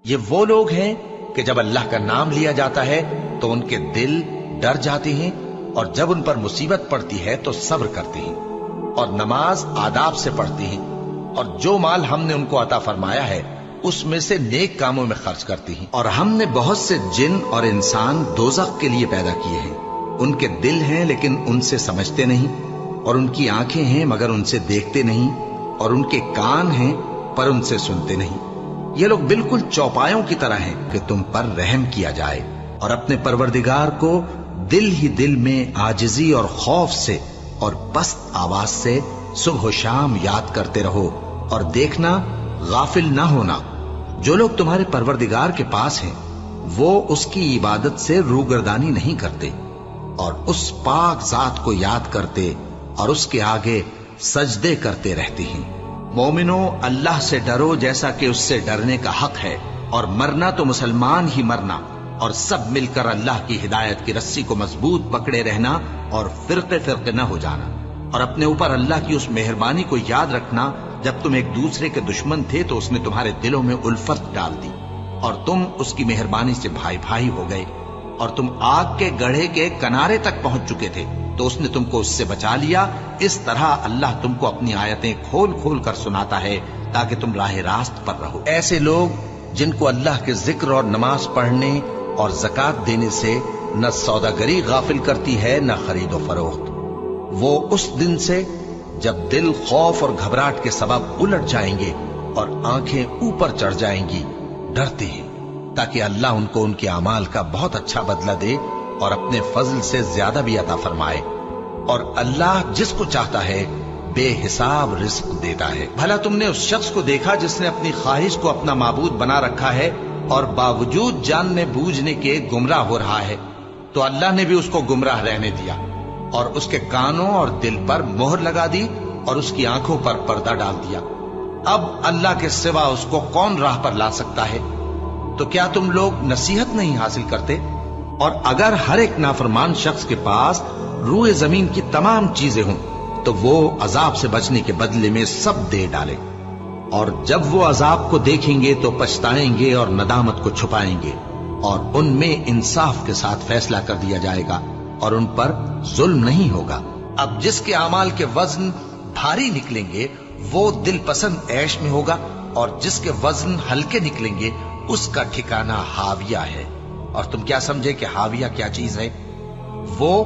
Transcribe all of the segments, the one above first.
یہ وہ لوگ ہیں کہ جب اللہ کا نام لیا جاتا ہے تو ان کے دل ڈر جاتے ہیں، اور جب ان پر مصیبت پڑتی ہے تو صبر کرتے ہیں، اور نماز آداب سے پڑھتے ہیں، اور جو مال ہم نے ان کو عطا فرمایا ہے اس میں سے نیک کاموں میں خرچ کرتے ہیں۔ اور ہم نے بہت سے جن اور انسان دوزخ کے لیے پیدا کیے ہیں، ان کے دل ہیں لیکن ان سے سمجھتے نہیں، اور ان کی آنکھیں ہیں مگر ان سے دیکھتے نہیں، اور ان کے کان ہیں پر ان سے سنتے نہیں۔ یہ لوگ بالکل چوپایوں کی طرح ہیں کہ تم پر رحم کیا جائے، اور اپنے پروردگار کو دل ہی دل میں عاجزی اور خوف سے اور پست آواز سے صبح و شام یاد کرتے رہو، اور دیکھنا غافل نہ ہونا۔ جو لوگ تمہارے پروردگار کے پاس ہیں وہ اس کی عبادت سے روگردانی نہیں کرتے، اور اس پاک ذات کو یاد کرتے اور اس کے آگے سجدے کرتے رہتے ہیں۔ مومنو، اللہ سے ڈرو جیسا کہ اس سے ڈرنے کا حق ہے، اور مرنا تو مسلمان ہی مرنا، اور سب مل کر اللہ کی ہدایت کی رسی کو مضبوط پکڑے رہنا اور فرقے فرقے نہ ہو جانا، اور اپنے اوپر اللہ کی اس مہربانی کو یاد رکھنا جب تم ایک دوسرے کے دشمن تھے تو اس نے تمہارے دلوں میں الفت ڈال دی، اور تم اس کی مہربانی سے بھائی بھائی ہو گئے، اور تم آگ کے گڑھے کے کنارے تک پہنچ چکے تھے تو اس نے تم کو اس سے بچا لیا۔ اس طرح اللہ تم کو اپنی آیتیں کھول کھول کر سناتا ہے تاکہ تم راہ راست پر رہو۔ ایسے لوگ جن کو اللہ کے ذکر اور نماز پڑھنے اور زکوٰۃ دینے سے نہ سوداگری غافل کرتی ہے نہ خرید و فروخت، وہ اس دن سے جب دل خوف اور گھبراہٹ کے سبب الٹ جائیں گے اور آنکھیں اوپر چڑھ جائیں گی ڈرتے ہیں، تاکہ اللہ ان کو ان کے اعمال کا بہت اچھا بدلہ دے اور اپنے فضل سے زیادہ بھی عطا فرمائے۔ اور اللہ جس کو چاہتا ہے بے حساب رزق دیتا ہے۔ بھلا تم نے اس شخص کو دیکھا جس نے اپنی خواہش کو اپنا معبود بنا رکھا ہے اور باوجود جاننے بوجھنے کے گمراہ ہو رہا ہے؟ تو اللہ نے بھی اس کو گمراہ رہنے دیا، اور اس کے کانوں اور دل پر مہر لگا دی، اور اس کی آنکھوں پر پردہ ڈال دیا۔ اب اللہ کے سوا اس کو کون راہ پر لا سکتا ہے؟ تو کیا تم لوگ نصیحت نہیں حاصل کرتے؟ اور اگر ہر ایک نافرمان شخص کے پاس روئے زمین کی تمام چیزیں ہوں تو وہ عذاب سے بچنے کے بدلے میں سب دے ڈالے، اور جب وہ عذاب کو دیکھیں گے تو پچھتائیں گے اور ندامت کو چھپائیں گے، اور ان میں انصاف کے ساتھ فیصلہ کر دیا جائے گا اور ان پر ظلم نہیں ہوگا۔ اب جس کے اعمال کے وزن بھاری نکلیں گے وہ دل پسند عیش میں ہوگا، اور جس کے وزن ہلکے نکلیں گے اس کا ٹھکانہ ہاویہ ہے۔ اور تم کیا سمجھے کہ ہاویہ کیا چیز ہے؟ وہ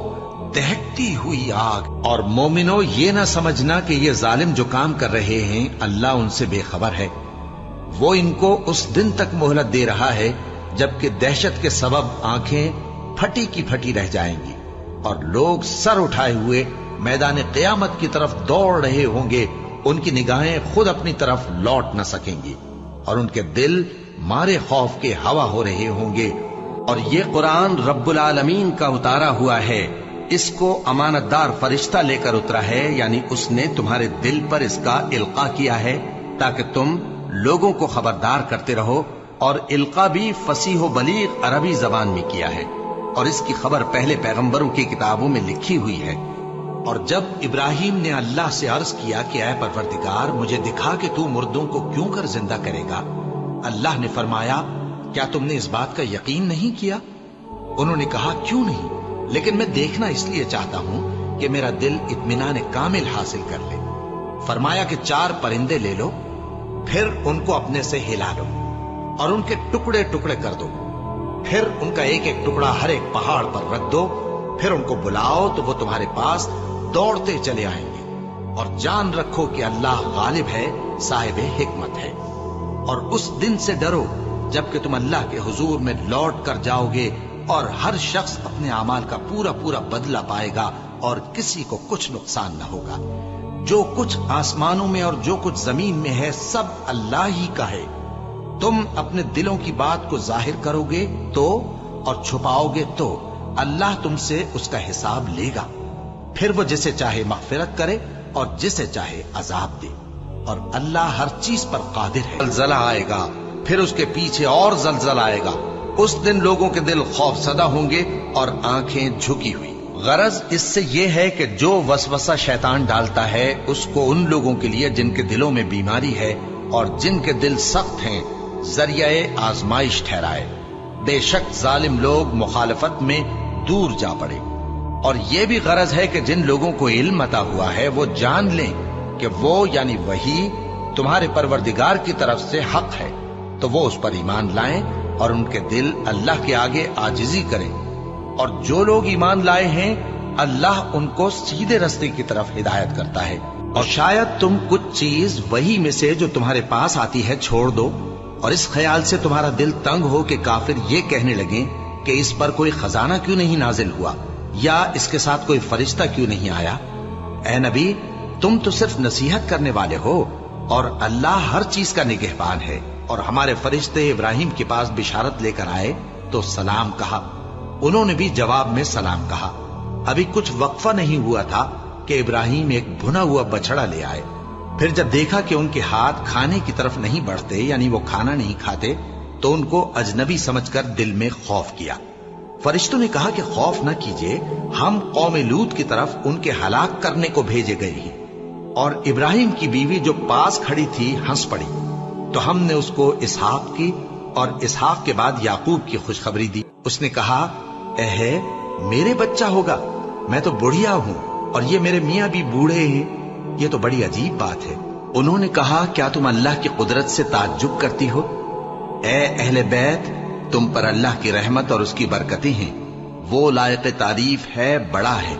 دہکتی ہوئی آگ۔ اور مومنو، یہ نہ سمجھنا کہ یہ ظالم جو کام کر رہے ہیں اللہ ان سے بے خبر ہے، وہ ان کو اس دن تک مہلت دے رہا ہے جبکہ دہشت کے سبب آنکھیں پھٹی کی پھٹی رہ جائیں گی، اور لوگ سر اٹھائے ہوئے میدان قیامت کی طرف دوڑ رہے ہوں گے، ان کی نگاہیں خود اپنی طرف لوٹ نہ سکیں گی، اور ان کے دل مارے خوف کے ہوا ہو رہے ہوں گے۔ اور یہ قرآن رب العالمین کا اتارا ہوا ہے، اس کو امانت دار فرشتہ لے کر اترا ہے، یعنی اس نے تمہارے دل پر اس کا القاء کیا ہے تاکہ تم لوگوں کو خبردار کرتے رہو، اور القاء بھی فصیح و بلیغ عربی زبان میں کیا ہے، اور اس کی خبر پہلے پیغمبروں کی کتابوں میں لکھی ہوئی ہے۔ اور جب ابراہیم نے اللہ سے عرض کیا کہ اے پروردگار مجھے دکھا کہ تو مردوں کو کیوں کر زندہ کرے گا، اللہ نے فرمایا کیا تم نے اس بات کا یقین نہیں کیا؟ انہوں نے کہا کیوں نہیں، لیکن میں دیکھنا اس لیے چاہتا ہوں کہ میرا دل اطمینان کامل حاصل کر لے۔ فرمایا کہ 4 پرندے لے لو، پھر ان کو اپنے سے ہلا لو اور ان کے ٹکڑے ٹکڑے کر دو، پھر ان کا ایک ایک ٹکڑا ہر ایک پہاڑ پر رکھ دو، پھر ان کو بلاؤ تو وہ تمہارے پاس دوڑتے چلے آئیں گے، اور جان رکھو کہ اللہ غالب ہے، صاحب حکمت ہے۔ اور اس دن سے ڈرو جبکہ تم اللہ کے حضور میں لوٹ کر جاؤ گے، اور ہر شخص اپنے اعمال کا پورا پورا بدلہ پائے گا، اور کسی کو کچھ نقصان نہ ہوگا۔ جو کچھ آسمانوں میں اور جو کچھ زمین میں ہے سب اللہ ہی کا ہے۔ تم اپنے دلوں کی بات کو ظاہر کرو گے تو اور چھپاؤ گے تو اللہ تم سے اس کا حساب لے گا، پھر وہ جسے چاہے مغفرت کرے اور جسے چاہے عذاب دے، اور اللہ ہر چیز پر قادر ہے۔ زلزلہ آئے گا، پھر اس کے پیچھے اور زلزلہ آئے گا، اس دن لوگوں کے دل خوف زدہ ہوں گے اور آنکھیں جھکی ہوئی۔ غرض اس سے یہ ہے کہ جو وسوسہ شیطان ڈالتا ہے اس کو ان لوگوں کے لیے جن کے دلوں میں بیماری ہے اور جن کے دل سخت ہیں ذریعہ آزمائش ٹھہرائے۔ بے شک ظالم لوگ مخالفت میں دور جا پڑے۔ اور یہ بھی غرض ہے کہ جن لوگوں کو علم عطا ہوا ہے وہ جان لیں کہ وہ یعنی وہی تمہارے پروردگار کی طرف سے حق ہے، تو وہ اس پر ایمان لائیں اور ان کے دل اللہ کے آگے عاجزی کریں۔ اور جو لوگ ایمان لائے ہیں اللہ ان کو سیدھے رستے کی طرف ہدایت کرتا ہے۔ اور شاید تم کچھ چیز وہی میں سے جو تمہارے پاس آتی ہے چھوڑ دو، اور اس خیال سے تمہارا دل تنگ ہو کہ کافر یہ کہنے لگیں کہ اس پر کوئی خزانہ کیوں نہیں نازل ہوا، یا اس کے ساتھ کوئی فرشتہ کیوں نہیں آیا۔ اے نبی، تم تو صرف نصیحت کرنے والے ہو، اور اللہ ہر چیز کا نگہبان ہے۔ اور ہمارے فرشتے ابراہیم کے پاس بشارت لے کر آئے تو سلام کہا، انہوں نے بھی جواب میں سلام کہا۔ ابھی کچھ وقفہ نہیں ہوا تھا کہ ابراہیم ایک بھنا ہوا بچڑا لے آئے۔ پھر جب دیکھا کہ ان کے ہاتھ کھانے کی طرف نہیں بڑھتے، یعنی وہ کھانا نہیں کھاتے، تو ان کو اجنبی سمجھ کر دل میں خوف کیا۔ فرشتوں نے کہا کہ خوف نہ کیجیے، ہم قوم لوط کی طرف ان کے ہلاک کرنے کو بھیجے گئے ہیں۔ اور ابراہیم کی بیوی جو پاس کھڑی تھی ہنس پڑی، تو ہم نے اس کو اسحاق کی اور اسحاق کے بعد یعقوب کی خوشخبری دی۔ اس نے کہا، اے میرے بچہ ہوگا، میں تو بڑھیا ہوں اور یہ میرے میاں بھی بوڑھے ہیں، یہ تو بڑی عجیب بات ہے۔ انہوں نے کہا، کیا تم اللہ کی قدرت سے تعجب کرتی ہو؟ اے اہل بیت، تم پر اللہ کی رحمت اور اس کی برکتیں ہیں، وہ لائق تعریف ہے، بڑا ہے۔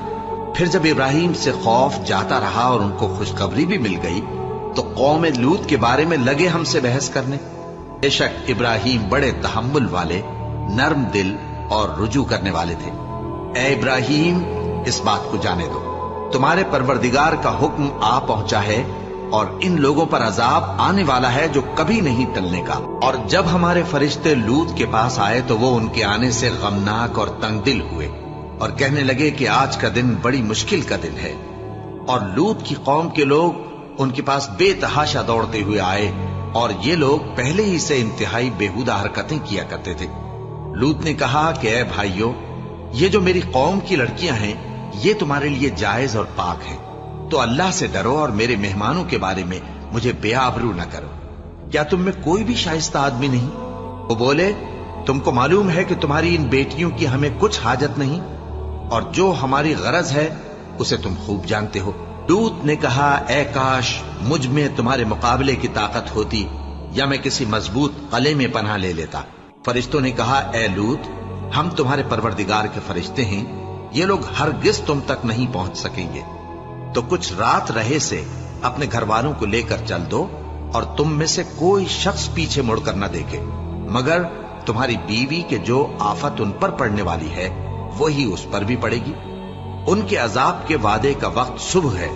پھر جب ابراہیم سے خوف جاتا رہا اور ان کو خوشخبری بھی مل گئی تو قوم لوط کے بارے میں لگے ہم سے بحث کرنے۔ بے شک ابراہیم بڑے تحمل والے، نرم دل اور رجوع کرنے والے تھے۔ اے ابراہیم، اس بات کو جانے دو، تمہارے پروردگار کا حکم آ پہنچا ہے، اور ان لوگوں پر عذاب آنے والا ہے جو کبھی نہیں ٹلنے کا۔ اور جب ہمارے فرشتے لوط کے پاس آئے تو وہ ان کے آنے سے غمناک اور تنگ دل ہوئے، اور کہنے لگے کہ آج کا دن بڑی مشکل کا دن ہے۔ اور لوط کی قوم کے لوگ ان کے پاس بے تحاشا دوڑتے ہوئے آئے، اور یہ لوگ پہلے ہی سے انتہائی بےہودہ حرکتیں کیا کرتے تھے۔ لوط نے کہا کہ اے بھائیو، یہ جو میری قوم کی لڑکیاں ہیں یہ تمہارے لیے جائز اور پاک ہیں، تو اللہ سے ڈرو اور میرے مہمانوں کے بارے میں مجھے بے آبرو نہ کرو۔ کیا تم میں کوئی بھی شائستہ آدمی نہیں؟ وہ بولے، تم کو معلوم ہے کہ تمہاری ان بیٹیوں کی ہمیں کچھ حاجت نہیں، اور جو ہماری غرض ہے اسے تم خوب جانتے ہو۔ لوط نے کہا، اے کاش مجھ میں تمہارے مقابلے کی طاقت ہوتی، یا میں کسی مضبوط قلعے میں پناہ لے لیتا۔ فرشتوں نے کہا، اے لوط، ہم تمہارے پروردگار کے فرشتے ہیں، یہ لوگ ہرگز تم تک نہیں پہنچ سکیں گے، تو کچھ رات رہے سے اپنے گھر والوں کو لے کر چل دو، اور تم میں سے کوئی شخص پیچھے مڑ کر نہ دیکھے، مگر تمہاری بیوی کے جو آفت ان پر پڑنے والی ہے وہی اس پر بھی پڑے گی۔ ان کے عذاب کے وعدے کا وقت صبح ہے،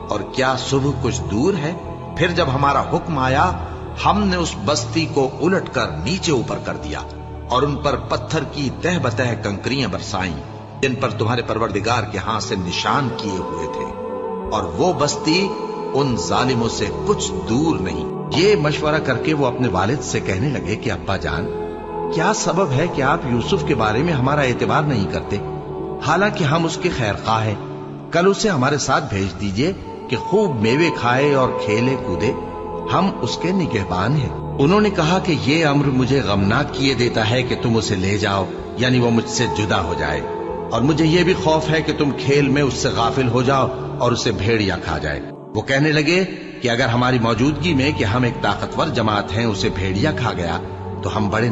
اور کیا صبح کچھ دور ہے؟ پھر جب ہمارا حکم آیا ہم نے اس بستی کو الٹ کر نیچے اوپر کر دیا، اور ان پر پتھر کی تہ بتہ کنکریاں برسائیں جن پر تمہارے پروردگار کے ہاں سے نشان کیے ہوئے تھے، اور وہ بستی ان ظالموں سے کچھ دور نہیں۔ یہ مشورہ کر کے وہ اپنے والد سے کہنے لگے کہ ابا جان، کیا سبب ہے کہ آپ یوسف کے بارے میں ہمارا اعتبار نہیں کرتے؟ حالانکہ ہم اس کے خیر خواہ ہیں، کل اسے ہمارے ساتھ بھیج دیجئے کہ خوب میوے کھائے اور کھیلے کودے، ہم اس کے نگہبان ہیں۔ انہوں نے کہا کہ یہ امر مجھے غمناک کیے دیتا ہے کہ تم اسے لے جاؤ، یعنی وہ مجھ سے جدا ہو جائے، اور مجھے یہ بھی خوف ہے کہ تم کھیل میں اس سے غافل ہو جاؤ اور اسے بھیڑیا کھا جائے۔ وہ کہنے لگے کہ اگر ہماری موجودگی میں کہ ہم ایک طاقتور جماعت ہیں اسے بھیڑیا کھا گیا تو ہم بڑے